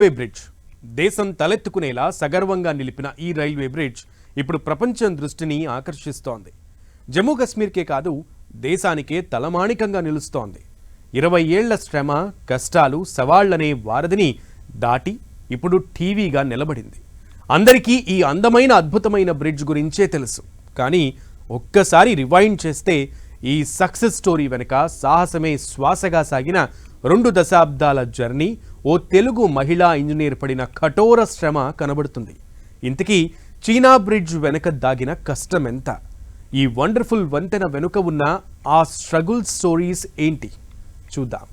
Railway bridge దేశం తలెత్తుకునేలా సగర్వంగా నిలిపిన ఈ రైల్వే బ్రిడ్జ్ ఇప్పుడు ప్రపంచం దృష్టిని ఆకర్షిస్తోంది. జమ్మూ కశ్మీర్కే కాదు దేశానికే తలమాణికంగా నిలుస్తోంది. 20 ఏళ్ల శ్రమ, కష్టాలు, సవాళ్లనే వారధిని దాటి ఇప్పుడు టీవీగా నిలబడింది. అందరికీ ఈ అందమైన అద్భుతమైన బ్రిడ్జ్ గురించే తెలుసు. కానీ ఒక్కసారి రివైండ్ చేస్తే ఈ సక్సెస్ స్టోరీ వెనుక సాహసమే శ్వాసగా సాగిన 2 దశాబ్దాల జర్నీ, ఓ తెలుగు మహిళా ఇంజనీర్ పడిన కఠోర శ్రమ కనబడుతుంది. ఇంతకీ చీనా బ్రిడ్జ్ వెనుక దాగిన కష్టం ఎంత? ఈ వండర్ఫుల్ వంతెన వెనుక ఉన్న ఆ స్ట్రగుల్ స్టోరీస్ ఏంటి చూద్దాం.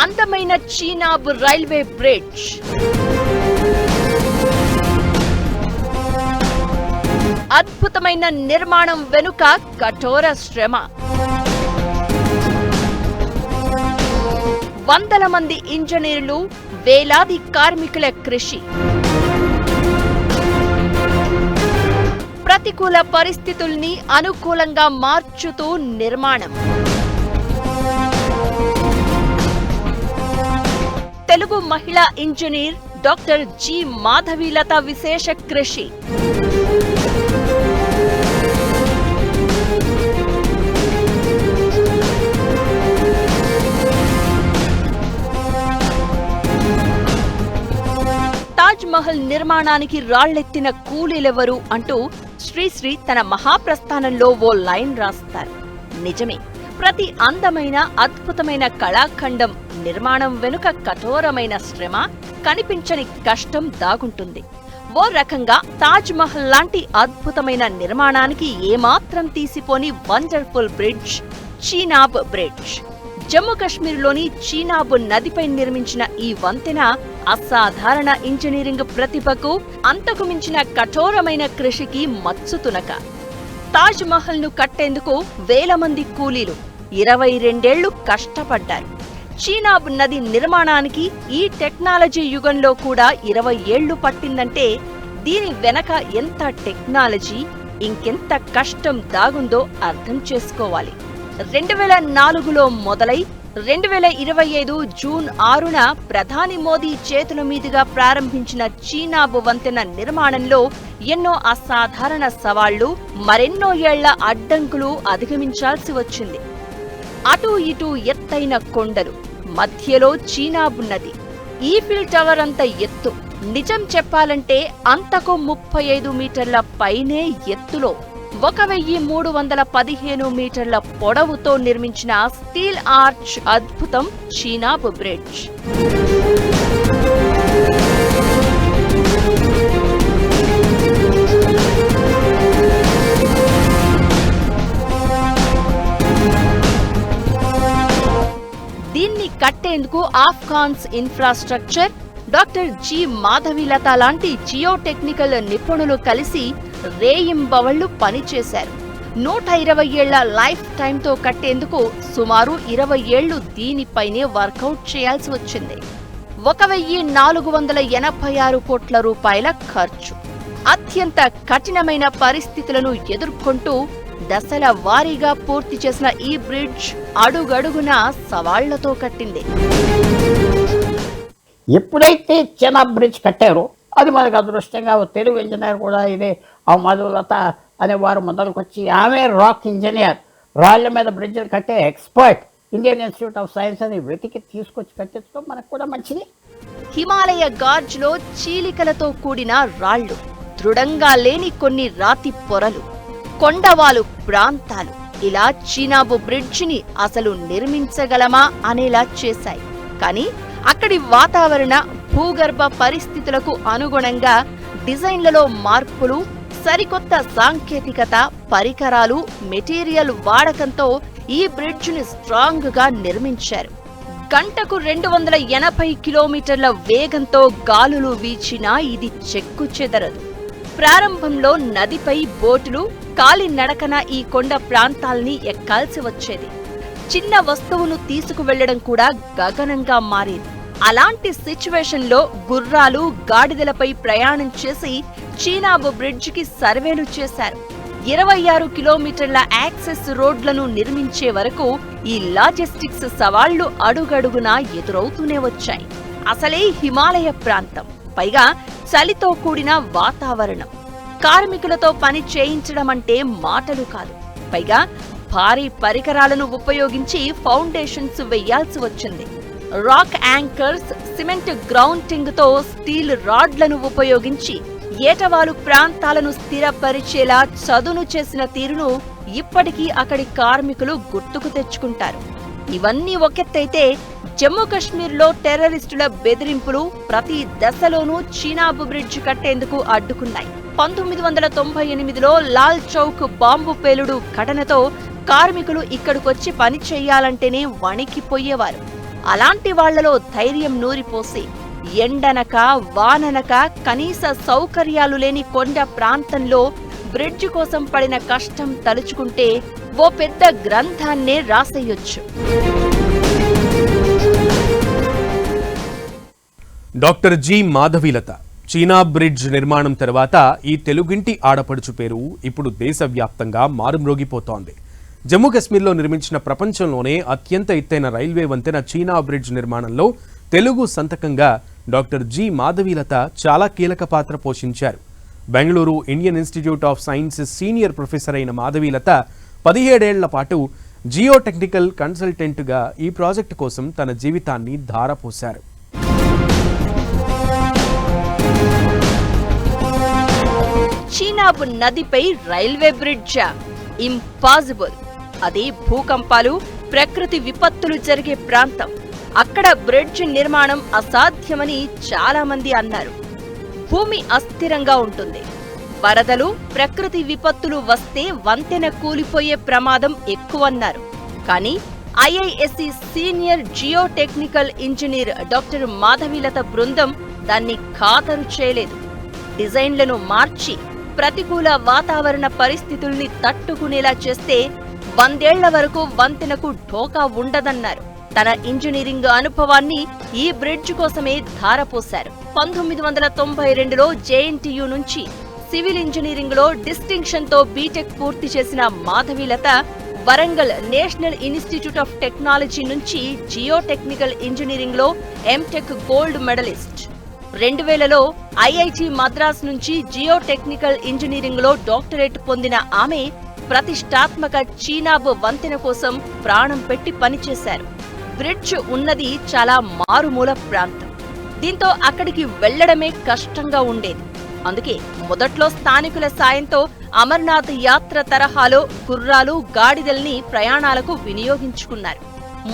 అందమైన చీనాబ్ రైల్వే బ్రిడ్జ్, అద్భుతమైన నిర్మాణం వెనుక కఠోర శ్రమ, వందల మంది ఇంజనీర్లు, వేలాది కార్మికుల కృషి, ప్రతికూల పరిస్థితుల్ని అనుకూలంగా మార్చుతూ నిర్మాణం. తెలుగు మహిళా ఇంజనీర్ డాక్టర్ జి మాధవీలత విశేష కృషి. తాజ్ మహల్ నిర్మాణానికి రాళ్లెత్తిన కూలీలెవరు అంటూ శ్రీశ్రీ తన మహాప్రస్థానంలో ఓ లైన్ రాస్తారు. నిజమే, ప్రతి అందమైన అద్భుతమైన కళాఖండం నిర్మాణం వెనుక కఠోరమైన శ్రమ, కనిపించని కష్టం దాగుంటుంది. ఓ రకంగా తాజ్ మహల్ లాంటి అద్భుతమైన నిర్మాణానికి ఏమాత్రం తీసిపోని wonderful bridge Chenab bridge. Jammu కశ్మీర్లోని చీనాబ్ నదిపై నిర్మించిన ఈ వంతెన అసాధారణ ఇంజనీరింగ్ ప్రతిభకు, అంతకు మించిన కఠోరమైన కృషికి మచ్చుతునక. తాజ్ మహల్ ను కట్టేందుకు వేల మంది కూలీలు 22 ఏళ్లు కష్టపడ్డారు. చీనాబ్ నది నిర్మాణానికి ఈ టెక్నాలజీ యుగంలో కూడా 20 ఏళ్లు పట్టిందంటే దీని వెనక ఎంత టెక్నాలజీ, ఇంకెంత కష్టం దాగుందో అర్థం చేసుకోవాలి. 2004లో మొదలై 2025 జూన్ 6న ప్రధాని మోదీ చేతుల మీదుగా ప్రారంభించిన చీనాబ్ వంతెన నిర్మాణంలో ఎన్నో అసాధారణ సవాళ్లు, మరెన్నో ఏళ్ల అడ్డంకులు అధిగమించాల్సి వచ్చింది. అటూ ఇటూ ఎత్తైన కొండలు, మధ్యలో చీనాబ్ నది, ఈఫిల్ టవర్ అంత ఎత్తు, నిజం చెప్పాలంటే అంతకు 35 మీటర్ల పైనే ఎత్తులో 1315 మీటర్ల పొడవుతో నిర్మించిన స్టీల్ ఆర్చ్ అద్భుతం చీనాబ్ బ్రిడ్జ్. దీన్ని కట్టేందుకు ఆఫ్ఘాన్స్ ఇన్ఫ్రాస్ట్రక్చర్, డాక్టర్ జి మాధవీలత లాంటి జియోటెక్నికల్ నిపుణులు కలిసి రేయింబవళ్లు పనిచేశారు. 120 ఏళ్ల లైఫ్ టైంతో కట్టేందుకు సుమారు 20 ఏళ్లు దీనిపైనే వర్కౌట్ చేయాల్సి వచ్చింది. 1486 కోట్ల రూపాయల ఖర్చు. అత్యంత కఠినమైన పరిస్థితులను ఎదుర్కొంటూ దశల వారీగా పూర్తి చేసిన ఈ బ్రిడ్జ్ అడుగడుగునా సవాళ్లతో కట్టింది. ఎప్పుడైతే చీనాబ్ బ్రిడ్జ్ కట్టారో అది మనకు అదృష్టంగా తెలుగు ఇంజనీర్ కూడా ఇదే ఆ మధులత అనేవారు మొదలుకొచ్చి, ఆమె రాక్ ఇంజనీర్, రాళ్ల మీద బ్రిడ్జ్లు కట్టే expert, Indian institute of science అని వెతికి తీసుకొచ్చి కట్టించడం మనకు కూడా మంచిది. హిమాలయ గార్జ్లో చీలికలతో కూడిన రాళ్లు, దృఢంగా లేని కొన్ని రాతి పొరలు, కొండవాలు ప్రాంతాలు ఇలా చీనాబ్ బ్రిడ్జిని అసలు నిర్మించగలమా అనేలా చేశాయి. కానీ అక్కడి వాతావరణ, భూగర్భ పరిస్థితులకు అనుగుణంగా డిజైన్లలో మార్పులు, సరికొత్త సాంకేతికత, పరికరాలు, మెటీరియల్ వాడకంతో ఈ బ్రిడ్జిని స్ట్రాంగ్ గా నిర్మించారు. గంటకు 280 కిలోమీటర్ల వేగంతో గాలులు వీచినా ఇది చెక్కు చెదరదు. ప్రారంభంలో నదిపై బోటులు కాలినడకన ఈ కొండ ప్రాంతాల్ని ఎక్కాల్సి వచ్చేది. చిన్న వస్తువును తీసుకువెళ్లడం కూడా గగనంగా మారేది. అలాంటి సిచ్యువేషన్లో గుర్రాలు, గాడిదలపై ప్రయాణం చేసి చీనాబ్ బ్రిడ్జికి సర్వేలు చేశారు. 26 కిలోమీటర్ల యాక్సెస్ రోడ్లను నిర్మించే వరకు ఈ లాజిస్టిక్స్ సవాళ్లు అడుగడుగునా ఎదురవుతూనే వచ్చాయి. అసలే హిమాలయ ప్రాంతం, పైగా చలితో కూడిన వాతావరణం. కార్మికులతో పని చేయించడం అంటే మాటలు కాదు. పైగా భారీ పరికరాలను ఉపయోగించి ఫౌండేషన్స్ వెయ్యాల్సి వచ్చింది. రాక్ యాంకర్స్, సిమెంట్ గ్రౌంటింగ్ తో స్టీల్ రాడ్లను ఉపయోగించి ఏటవాలు ప్రాంతాలను స్థిరపరిచేలా చదును చేసిన తీరును ఇప్పటికీ అక్కడి కార్మికులు గుర్తుకు తెచ్చుకుంటారు. ఇవన్నీ ఒకెత్తైతే జమ్మూ కశ్మీర్లో టెర్రరిస్టుల బెదిరింపులు ప్రతి దశలోనూ చీనాబ్ బ్రిడ్జ్ కట్టేందుకు అడ్డుకున్నాయి. 1998లో లాల్ చౌక్ బాంబు పేలుడు ఘటనతో కార్మికులు ఇక్కడికొచ్చి పని చెయ్యాలంటేనే వణికిపోయేవారు. అలాంటి వాళ్లలో ధైర్యం నూరిపోసి ఎండనక వాననక కనీస సౌకర్యాలు లేని కొండ ప్రాంతంలో బ్రిడ్జ్ కోసం పడిన కష్టం తలుచుకుంటే ఓ పెద్ద గ్రంథాన్నే రాసేయొచ్చు. Doctor G Madhavilatha Chenab bridge నిర్మాణం తర్వాత ఈ తెలుగింటి ఆడపడుచు పేరు ఇప్పుడు దేశవ్యాప్తంగా మారుమ్రోగిపోతోంది. జమ్మూ కశ్మీర్లో నిర్మించిన ప్రపంచంలోనే అత్యంత ఎత్తైన రైల్వే వంతెన చీనాబ్ బ్రిడ్జ్ నిర్మాణంలో తెలుగు సంతకంగా డాక్టర్ జి మాధవీలత చాలా కీలక పాత్ర పోషించారు. Bengaluru Indian institute of science senior professor అయిన మాధవీలత 17 ఏళ్ల పాటు జియో టెక్నికల్ కన్సల్టెంట్గా ఈ ప్రాజెక్టు కోసం తన జీవితాన్ని ధారపోశారు. చీనాబ్ నదిపై రైల్వే బ్రిడ్జా? ఇంపాసిబుల్. అది భూకంపాలు, ప్రకృతి విపత్తులు జరిగే ప్రాంతం. అక్కడ బ్రిడ్జ్ నిర్మాణం అసాధ్యమని చాలా మంది అన్నారు. భూమి అస్థిరంగా ఉంటుంది. వరదలు, ప్రకృతి విపత్తులు వస్తే వంతెన కూలిపోయే ప్రమాదం ఎక్కువన్నారు. కానీ IISc senior geotechnical engineer doctor Madhavilatha బృందం దాన్ని ఖాతరు చేయలేదు. డిజైన్లను మార్చి ప్రతికూల వాతావరణ పరిస్థితుల్ని తట్టుకునేలా చేస్తే 100 ఏళ్ల వరకు వంతెనకు ఢోకా ఉండదన్నారు. తన ఇంజనీరింగ్ అనుభవాన్ని ఈ బ్రిడ్జ్ కోసమే ధారపోశారు. 1992లో జేఎన్టీయూ నుంచి సివిల్ ఇంజనీరింగ్ లో డిస్టింక్షన్ తో బీటెక్ పూర్తి చేసిన Madhavilatha Warangal National Institute of Technology నుంచి జియో టెక్నికల్ ఇంజనీరింగ్ లో ఎంటెక్ గోల్డ్ మెడలిస్ట్. 2000లో ఐఐటి మద్రాస్ నుంచి జియో టెక్నికల్ ఇంజనీరింగ్ లో డాక్టరేట్ పొందిన ఆమె ప్రతిష్టాత్మక చీనాబ్ వంతెన కోసం ప్రాణం పెట్టి పనిచేశారు. బ్రిడ్జ్ ఉన్నది చాలా మారుమూల ప్రాంతం. దీంతో అక్కడికి వెళ్లడమే కష్టంగా ఉండేది. అందుకే మొదట్లో స్థానికుల సాయంతో అమర్నాథ్ యాత్ర తరహాలో గుర్రాలు, గాడిదల్ని ప్రయాణాలకు వినియోగించుకున్నారు.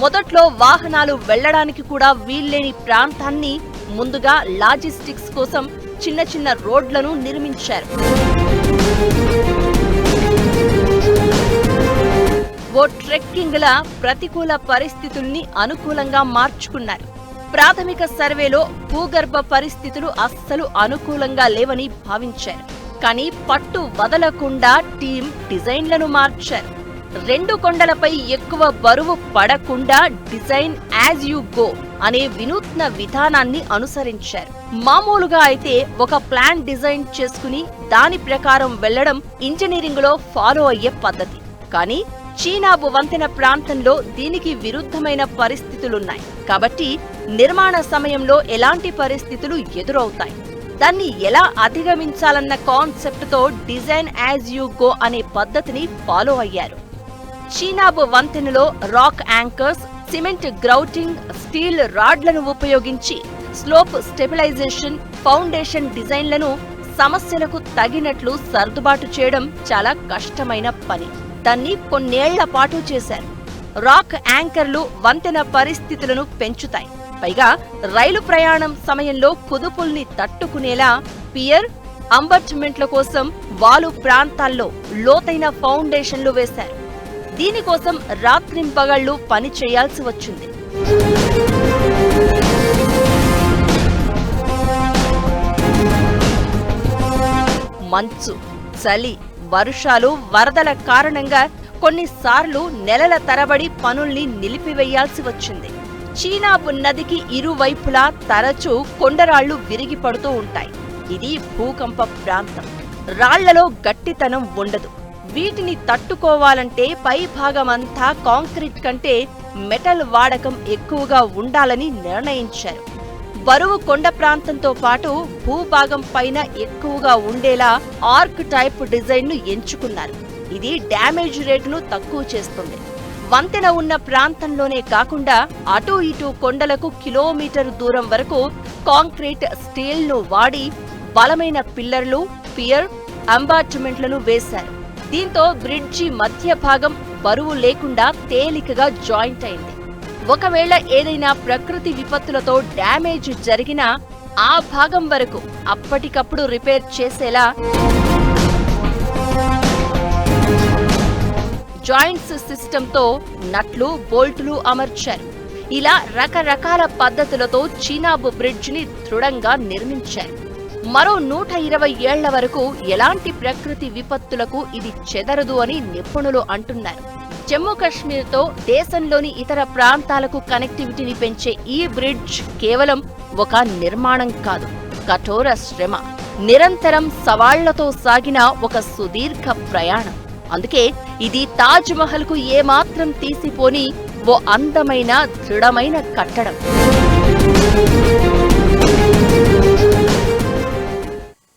మొదట్లో వాహనాలు వెళ్లడానికి కూడా వీల్లేని ప్రాంతాన్ని ముందుగా లాజిస్టిక్స్ కోసం చిన్న చిన్న రోడ్లను నిర్మించారు. ఓ ట్రెక్కింగ్లా ప్రతికూల పరిస్థితుల్ని అనుకూలంగా మార్చుకున్నారు. ప్రాథమిక సర్వేలో భూగర్భ పరిస్థితులు అస్సలు అనుకూలంగా లేవని భావించారు. కానీ పట్టు వదలకుండా టీం డిజైన్లను మార్చారు. 2 కొండలపై ఎక్కువ బరువు పడకుండా డిజైన్ యాజ్ యు గో అనే వినూత్న విధానాన్ని అనుసరించారు. మామూలుగా అయితే ఒక ప్లాన్ డిజైన్ చేసుకుని దాని ప్రకారం వెళ్లడం ఇంజనీరింగ్ లో ఫాలో అయ్యే పద్ధతి. కానీ చీనాబ్ వంతెన ప్రాంతంలో దీనికి విరుద్ధమైన పరిస్థితులున్నాయి. కాబట్టి నిర్మాణ సమయంలో ఎలాంటి పరిస్థితులు ఎదురవుతాయి, దాన్ని ఎలా అధిగమించాలన్న కాన్సెప్ట్ తో డిజైన్ యాజ్ యు గో అనే పద్ధతిని ఫాలో అయ్యారు. చీనాబ్ వంతెనలో rock anchors, cement grouting, steel రాడ్లను ఉపయోగించి స్లోప్ స్టెబిలైజేషన్, ఫౌండేషన్ డిజైన్లను సమస్యలకు తగినట్లు సర్దుబాటు చేయడం చాలా కష్టమైన పని. దాన్ని కొన్నేళ్ల పాటు చేశారు. రాక్ యాంకర్లు వంతెన పరిస్థితులను పెంచుతాయి. పైగా రైలు ప్రయాణం సమయంలో కుదుపుల్ని తట్టుకునేలా పియర్, అంబర్ట్మెంట్ల కోసం వాలు ప్రాంతాల్లో లోతైన ఫౌండేషన్లు వేశారు. దీనికోసం రాత్రింపగళ్లు పని చేయాల్సి వచ్చింది. మంచు, చలి, వర్షాలు, వరదల కారణంగా కొన్నిసార్లు నెలల తరబడి పనుల్ని నిలిపివేయాల్సి వచ్చింది. చీనాబ్ నదికి ఇరువైపులా తరచూ కొండరాళ్లు విరిగి పడుతూ ఉంటాయి. ఇది భూకంప ప్రాంతం. రాళ్లలో గట్టితనం ఉండదు. వీటిని తట్టుకోవాలంటే పై భాగమంతా కాంక్రీట్ కంటే మెటల్ వాడకం ఎక్కువగా ఉండాలని నిర్ణయించారు. బరువు కొండ ప్రాంతంతో పాటు భూభాగం పైన ఎక్కువగా ఉండేలా ఆర్క్ టైప్ డిజైన్ ను ఎంచుకున్నారు. ఇది డ్యామేజ్ రేటును తక్కువ చేస్తుంది. వంతెన ఉన్న ప్రాంతంలోనే కాకుండా అటూ ఇటూ కొండలకు కిలోమీటరు దూరం వరకు కాంక్రీట్, స్టీల్ ను వాడి బలమైన పిల్లర్లు, పియర్, అంబార్ట్మెంట్లను వేశారు. దీంతో బ్రిడ్జి మధ్య భాగం బరువు లేకుండా తేలికగా జాయింట్ అయింది. ఒకవేళ ఏదైనా ప్రకృతి విపత్తులతో డ్యామేజ్ జరిగినా ఆ భాగం వరకు అప్పటికప్పుడు రిపేర్ చేసేలా జాయింట్స్ సిస్టంతో నట్లు, బోల్టులు అమర్చారు. ఇలా రకరకాల పద్ధతులతో చీనాబ్ బ్రిడ్జిని దృఢంగా నిర్మించారు. మరో 120 ఏళ్ల వరకు ఎలాంటి ప్రకృతి విపత్తులకు ఇది చెదరదు అని నిపుణులు అంటున్నారు. జమ్మూ కశ్మీర్తో దేశంలోని ఇతర ప్రాంతాలకు కనెక్టివిటీని పెంచే ఈ బ్రిడ్జ్ కేవలం ఒక నిర్మాణం కాదు, కఠోర శ్రమ, నిరంతరం సవాళ్లతో సాగిన ఒక సుదీర్ఘ ప్రయాణం. అందుకే ఇది తాజ్ మహల్ కు ఏమాత్రం తీసిపోని ఓ అందమైన, దృఢమైన కట్టడం.